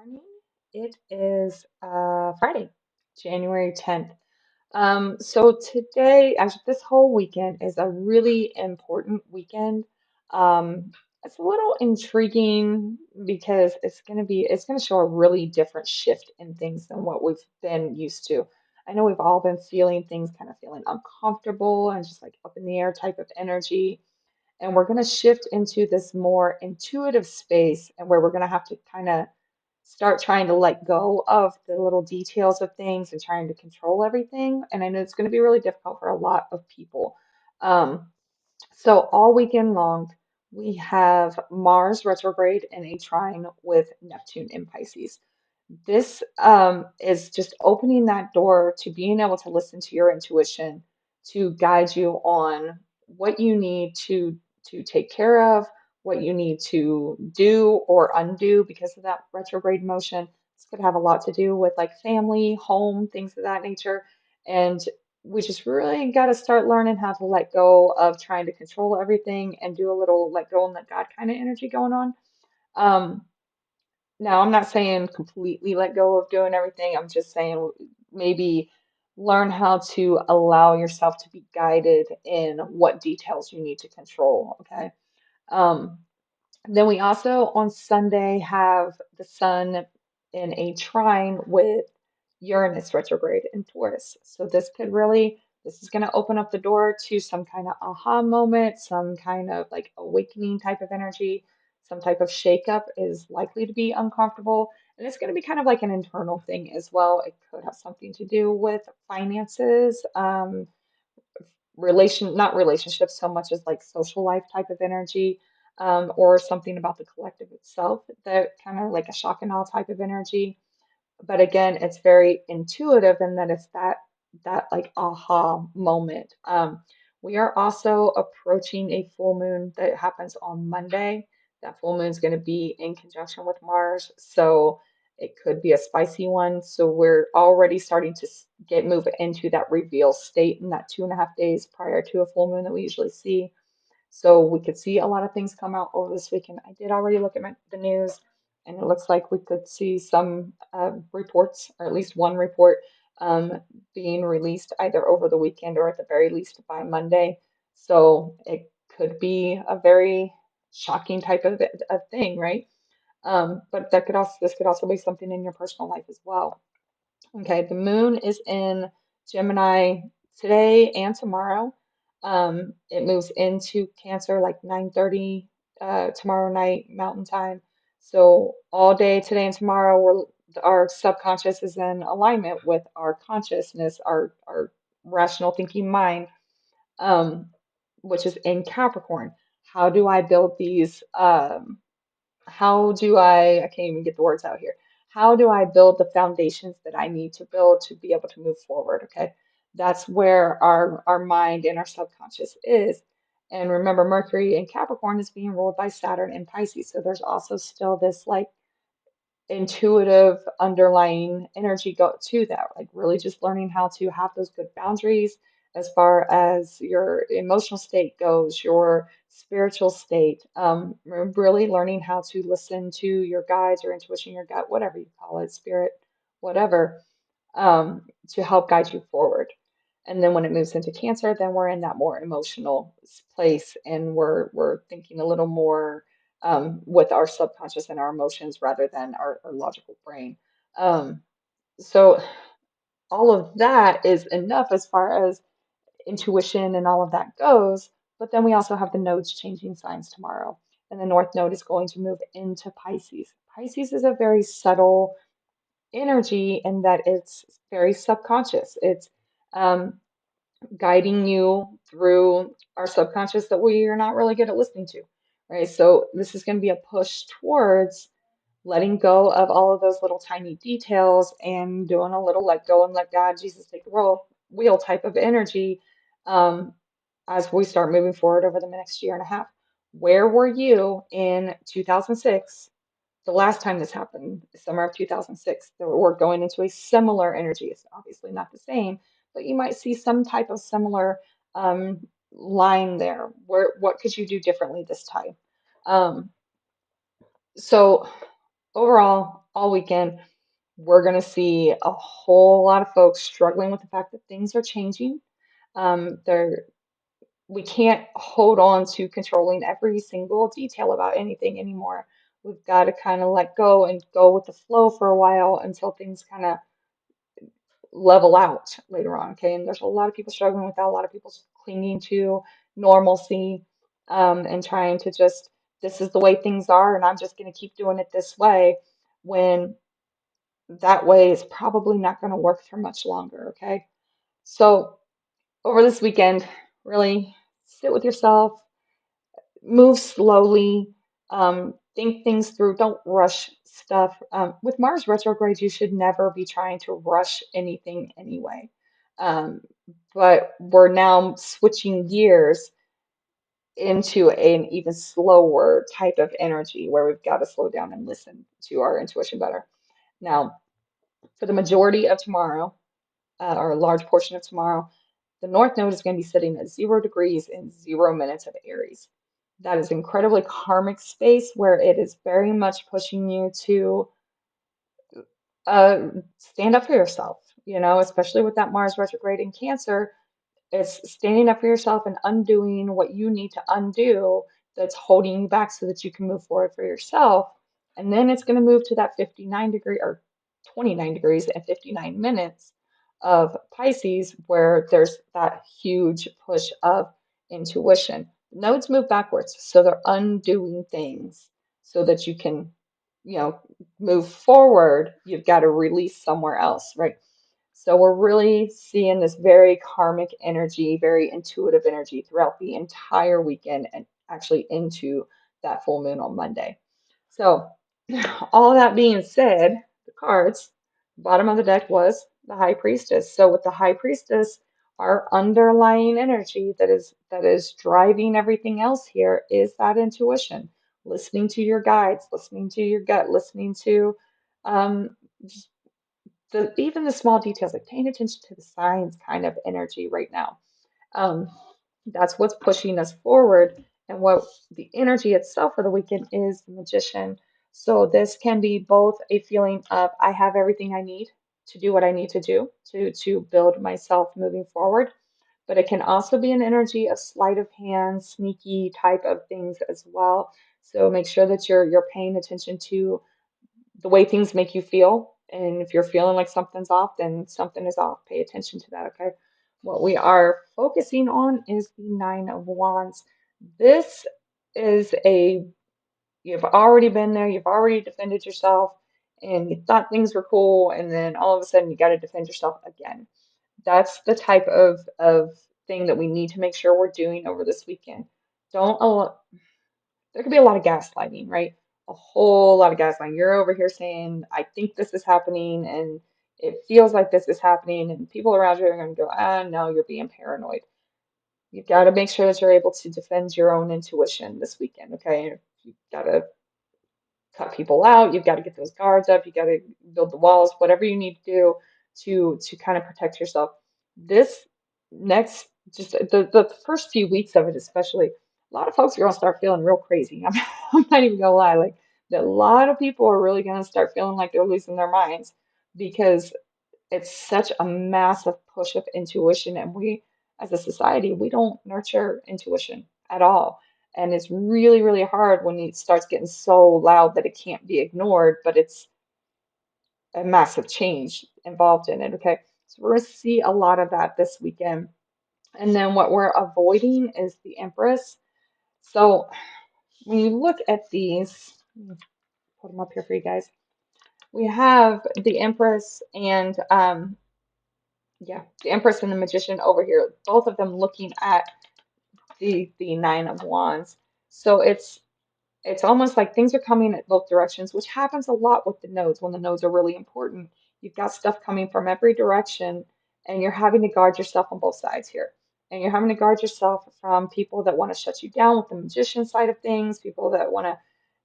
morning. It is Friday, January 10th. So today, actually, this whole weekend is a really important weekend. Um, it's a little intriguing because it's gonna show a really different shift in things than what we've been used to. I know we've all been feeling things kind of feeling uncomfortable and just like up in the air type of energy. And we're going to shift into this more intuitive space and where we're going to have to kind of start trying to let go of the little details of things and trying to control everything. And I know it's going to be really difficult for a lot of people. Um, so all weekend long, we have Mars retrograde in a trine with Neptune in Pisces. This is just opening that door to being able to listen to your intuition to guide you on what you need to take care of, what you need to do or undo because of that retrograde motion. This could have a lot to do with like family, home, things of that nature. And we just really got to start learning how to let go of trying to control everything and do a little let go and let God kind of energy going on. Um, Now, I'm not saying completely let go of doing everything. I'm just saying maybe learn how to allow yourself to be guided in what details you need to control. Okay. Um, then we also on Sunday have the sun in a trine with Uranus retrograde in Taurus. So this is going to open up the door to some kind of aha moment, some kind of like awakening type of energy, some type of shakeup is likely to be uncomfortable. And it's going to be kind of like an internal thing as well. It could have something to do with finances, not relationships so much as like social life type of energy, or something about the collective itself that kind of like a shock and awe type of energy. But again, it's very intuitive in that it's that like aha moment. We are also approaching a full moon that happens on Monday. That full moon is going to be in conjunction with Mars, so it could be a spicy one. So we're already starting to get move into that reveal state in that 2.5 days prior to a full moon that we usually see. So we could see a lot of things come out over this weekend. I did already look at the news, and it looks like we could see some reports, or at least one report, being released either over the weekend or at the very least by Monday. So it could be a very shocking type of thing, right? But this could also be something in your personal life as well. Okay, the moon is in Gemini today and tomorrow. It moves into Cancer like 9:30 tomorrow night Mountain Time. So all day today and tomorrow, our subconscious is in alignment with our consciousness, our rational thinking mind, um, which is in Capricorn. How do I build these? I can't even get the words out here. How do I build the foundations that I need to build to be able to move forward? Okay. That's where our mind and our subconscious is. And remember, Mercury in Capricorn is being ruled by Saturn in Pisces. So there's also still this like intuitive underlying energy go to that, like really just learning how to have those good boundaries as far as your emotional state goes, your spiritual state, really learning how to listen to your guides, your intuition, your gut, whatever you call it, spirit, whatever, to help guide you forward. And then when it moves into Cancer, then we're in that more emotional place, and we're thinking a little more with our subconscious and our emotions rather than our logical brain. Um, so all of that is enough as far as intuition and all of that goes. But then we also have the nodes changing signs tomorrow, and the North Node is going to move into Pisces. Pisces is a very subtle energy in that it's very subconscious. It's um, guiding you through our subconscious that we are not really good at listening to, right? So this is going to be a push towards letting go of all of those little tiny details and doing a little let go and let God, Jesus take the wheel type of energy, um, as we start moving forward over the next year and a half. Where were you in 2006? The last time this happened, summer of 2006, that we're going into a similar energy. It's obviously not the same, but you might see some type of similar line there. What could you do differently this time? Um, so overall, all weekend, we're going to see a whole lot of folks struggling with the fact that things are changing. They're we can't hold on to controlling every single detail about anything anymore. We've got to kind of let go and go with the flow for a while until things kind of level out later on. Okay. And there's a lot of people struggling with that, a lot of people clinging to normalcy, and trying to just, this is the way things are, and I'm just going to keep doing it this way, when that way is probably not going to work for much longer. Okay. So, over this weekend, really sit with yourself, move slowly, think things through, don't rush stuff. With Mars retrograde, you should never be trying to rush anything anyway. Um, but we're now switching gears into an even slower type of energy where we've got to slow down and listen to our intuition better. Now, for the majority of tomorrow, or a large portion of tomorrow, the North Node is going to be sitting at 0 degrees in 0 minutes of Aries. That is incredibly karmic space where it is very much pushing you to uh, stand up for yourself, especially with that Mars retrograde in Cancer. It's standing up for yourself and undoing what you need to undo that's holding you back so that you can move forward for yourself. And then it's going to move to that 59 degree or 29 degrees and 59 minutes of Pisces, where there's that huge push of intuition. Nodes move backwards, so they're undoing things so that you can, you know, move forward. You've got to release somewhere else, right? So we're really seeing this very karmic energy, very intuitive energy throughout the entire weekend and actually into that full moon on Monday. So all that being said, the cards, bottom of the deck was the High Priestess. So with the High Priestess, our underlying energy that is driving everything else here is that intuition, listening to your guides, listening to your gut, listening to um, even the small details, like paying attention to the signs kind of energy right now. Um, that's what's pushing us forward. And what the energy itself for the weekend is the Magician. So this can be both a feeling of I have everything I need to do what I need to do to build myself moving forward. But it can also be an energy of sleight of hand, sneaky type of things as well. So make sure that you're paying attention to the way things make you feel. And if you're feeling like something's off, then something is off. Pay attention to that, okay? What we are focusing on is the Nine of Wands. This is you've already been there, you've already defended yourself, and you thought things were cool, and then all of a sudden you got to defend yourself again. That's the type of thing that we need to make sure we're doing over this weekend. Don't allow, there could be a lot of gaslighting, right? A whole lot of gaslighting. You're over here saying, I think this is happening, and it feels like this is happening, and people around you are going to go, no, you're being paranoid. You've got to make sure that you're able to defend your own intuition this weekend, okay? You've got to cut people out. You've got to get those guards up. You got to build the walls, whatever you need to do to kind of protect yourself. This next, just the first few weeks of it, especially, a lot of folks are going to start feeling real crazy. I'm not even gonna lie. Like, a lot of people are really going to start feeling like they're losing their minds because it's such a massive push of intuition, and we, as a society, we don't nurture intuition at all. And it's really, really hard when it starts getting so loud that it can't be ignored, but it's a massive change involved in it. Okay. So we're going to see a lot of that this weekend. And then what we're avoiding is the Empress. So when you look at these, let me put them up here for you guys. We have the Empress and yeah, the Empress and the Magician over here, both of them looking at the Nine of Wands. So it's almost like things are coming at both directions, which happens a lot with the nodes when the nodes are really important. You've got stuff coming from every direction, and you're having to guard yourself on both sides here. And you're having to guard yourself from people that want to shut you down with the magician side of things, people that want to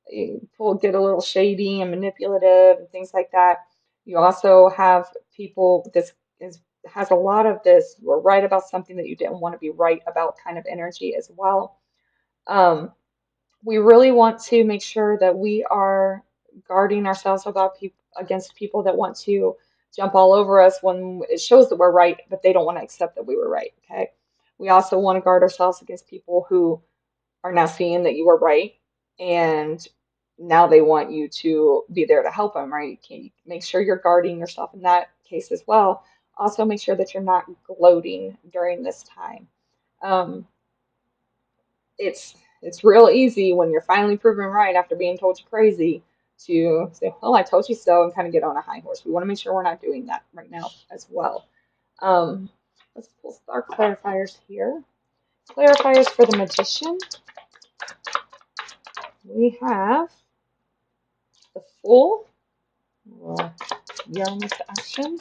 people get a little shady and manipulative and things like that. You also have people, this is has a lot of this, you were right about something that you didn't want to be right about kind of energy as well. Um, we really want to make sure that we are guarding ourselves about people against people that want to jump all over us when it shows that we're right, but they don't want to accept that we were right. Okay. We also want to guard ourselves against people who are now seeing that you were right, and now they want you to be there to help them, right? Can you make sure you're guarding yourself in that case as well? Also, make sure that you're not gloating during this time. Um, it's real easy when you're finally proven right after being told you're crazy to say, "Well, I told you so," and kind of get on a high horse. We want to make sure we're not doing that right now as well. Um, let's pull our clarifiers here. Clarifiers for the magician. We have the Fool, Young's Action,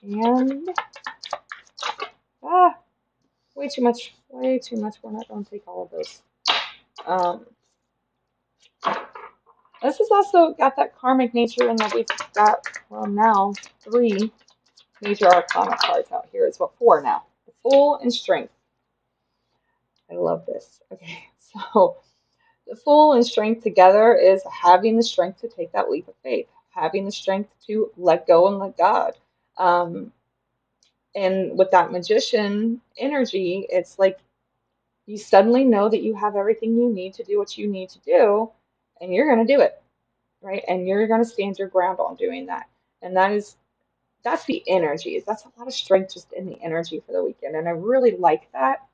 and ah, way too much, way too much. We're not going to take all of those. Um, this has also got that karmic nature in that we've got, well, now 3 major arcana cards out here. It's what, 4 now. The Fool and Strength. I love this. Okay, so the Fool and Strength together is having the strength to take that leap of faith, having the strength to let go and let God. Um, and with that magician energy, it's like you suddenly know that you have everything you need to do what you need to do, and you're going to do it, right? And you're going to stand your ground on doing that. And that's the energy. That's a lot of strength just in the energy for the weekend. And I really like that.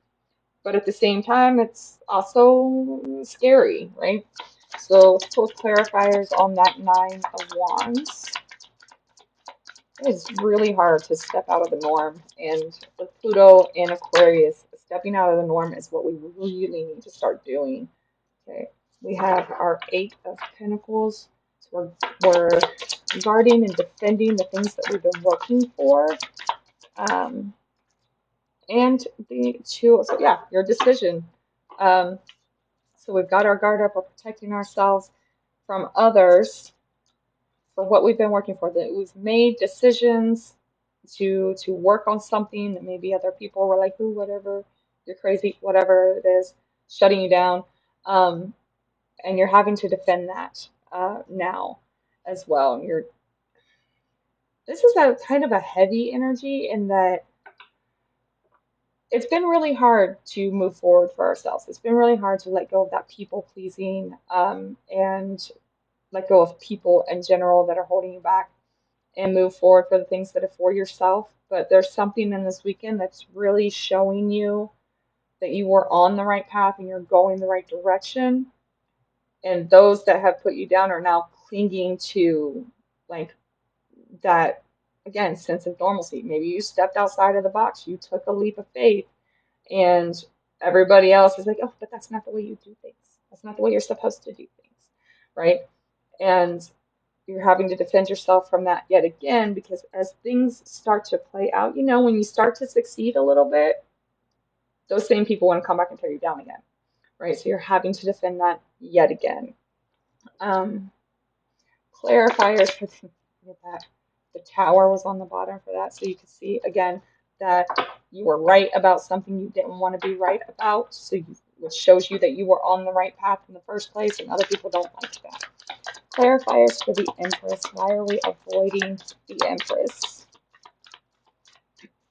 But at the same time, it's also scary, right? So let's pull clarifiers on that 9 of Wands. It is really hard to step out of the norm. And with Pluto in Aquarius, stepping out of the norm is what we really need to start doing. Okay, we have our 8 of Pentacles. So we're guarding and defending the things that we've been working for. Um, and the 2, so yeah, your decision. Um, so we've got our guard up, we're protecting ourselves from others for what we've been working for. That we've made decisions to work on something that maybe other people were like, "Ooh, whatever, you're crazy," whatever it is, shutting you down, and you're having to defend that now as well. And you're this is a kind of a heavy energy in that it's been really hard to move forward for ourselves. It's been really hard to let go of that people pleasing and let go of people in general that are holding you back and move forward for the things that are for yourself. But there's something in this weekend that's really showing you that you were on the right path and you're going the right direction. And those that have put you down are now clinging to like that, again, sense of normalcy. Maybe you stepped outside of the box, you took a leap of faith, and everybody else is like, "Oh, but that's not the way you do things. That's not the way you're supposed to do things," right? And you're having to defend yourself from that yet again because as things start to play out, when you start to succeed a little bit, those same people want to come back and tear you down again, right? So you're having to defend that yet again. Um, Clarifiers for that. The Tower was on the bottom for that, so you can see again that you were right about something you didn't want to be right about, which shows you that you were on the right path in the first place, and other people don't like that. Clarifiers for the Empress. Why are we avoiding the Empress?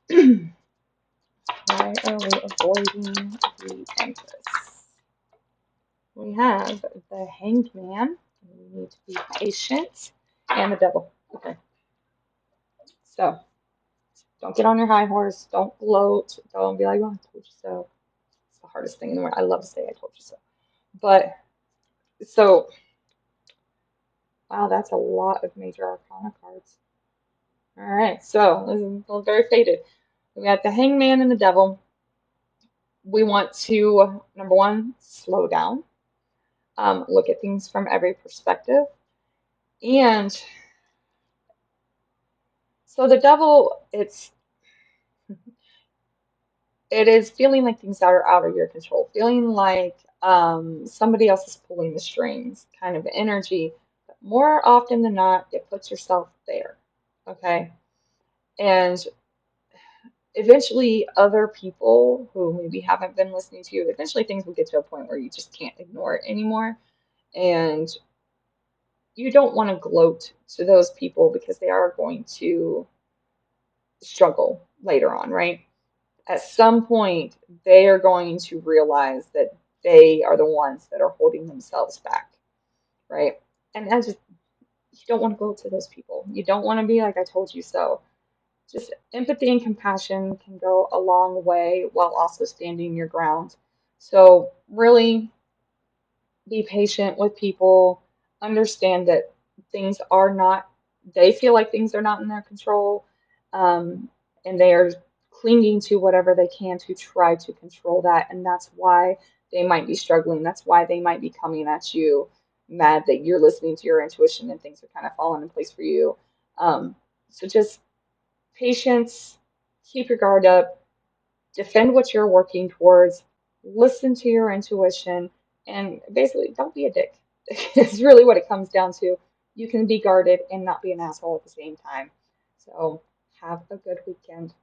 Why are we avoiding the Empress? We have the Hanged Man. We need to be patient. And the Devil. Okay. So, don't get on your high horse. Don't gloat. Don't be like, "Oh, I told you so." It's the hardest thing in the world. I love to say I told you so. But, so, wow, that's a lot of major arcana cards. All right. So, this is very faded. We got the Hangman and the Devil. We want to, number one, slow down, look at things from every perspective. And so the devil, it is feeling like things are out of your control, feeling like somebody else is pulling the strings kind of energy. But more often than not, it puts yourself there. Okay. And eventually other people who maybe haven't been listening to you, eventually things will get to a point where you just can't ignore it anymore. And you don't want to gloat to those people because they are going to struggle later on, right? At some point, they are going to realize that they are the ones that are holding themselves back, right? And I just, you don't want to go to those people. You don't want to be like, I told you so. Just empathy and compassion can go a long way while also standing your ground. So, really be patient with people, understand that things are not, they feel like things are not in their control, um, and they are clinging to whatever they can to try to control that. And that's why they might be struggling. That's why they might be coming at you mad that you're listening to your intuition and things are kind of falling in place for you. So just patience, keep your guard up, defend what you're working towards, listen to your intuition, and basically don't be a dick. It's really what it comes down to. You can be guarded and not be an asshole at the same time. So have a good weekend.